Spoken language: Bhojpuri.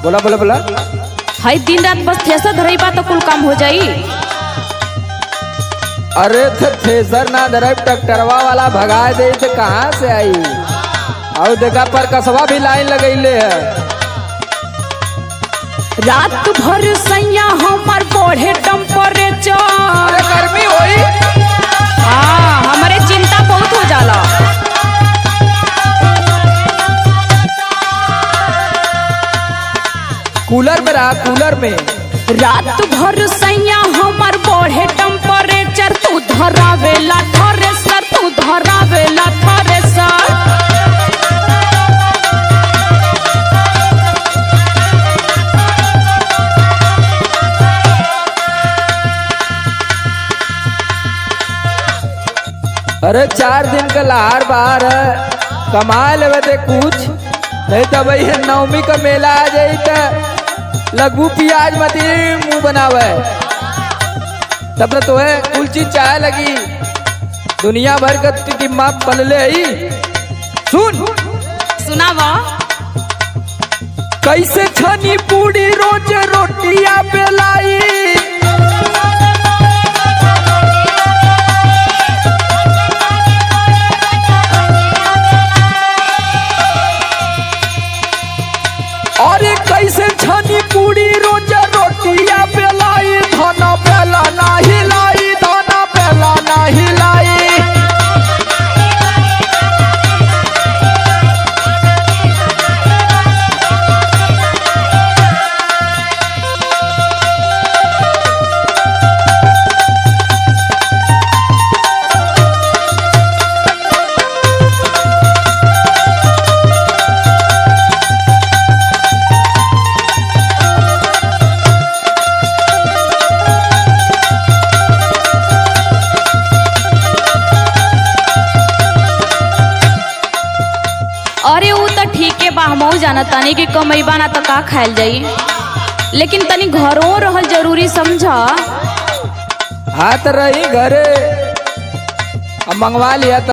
बोला बोला बोला। हाई दिन रात बस थ्रेसर धरई बा तो कुल काम हो जाई। अरे थ्रेसर ना धरब ट्रैक्टरवा वाला भगा दे तो कहाँ से आई। और देखा पर कसवा भी लाइन लगैले है। रात भर सैया हमार बढ़े टेम्परेचर। अरे गर्मी होई। हाँ हमारे चिंता बहुत हो जाला। कूलर में रहा, कूलर में। रात भर सैया हमार बढ़े टेम्परेचर। तू धरावेला थ्रेसर, तू धरावेला थ्रेसर। अरे 4 दिन का लहार बाहर है, कमा लेवे ते कुछ नहीं तो भाई नवमी का मेला आ जाई तो लगू प्याज मती मुंह बनावे तब तो है कुल चीज चाहे लगी। दुनिया भर का टिम्मा पलले ही। सुन सुनावा। कैसे छनी पूरी रोज रोटियां बेलाई। अरे कैसे छनी पूरी रोज रोटियां बेलाई। धना बेला ना हिलाई, धना बेला ना हिलाई। अरे वो तो ठीक है बा, हमहू जाना तानी कि कमैबा ना तो का खायल जाई, लेकिन तनी घरों रहल जरूरी समझा। हाथ रही घरे अब मंगवा लिया।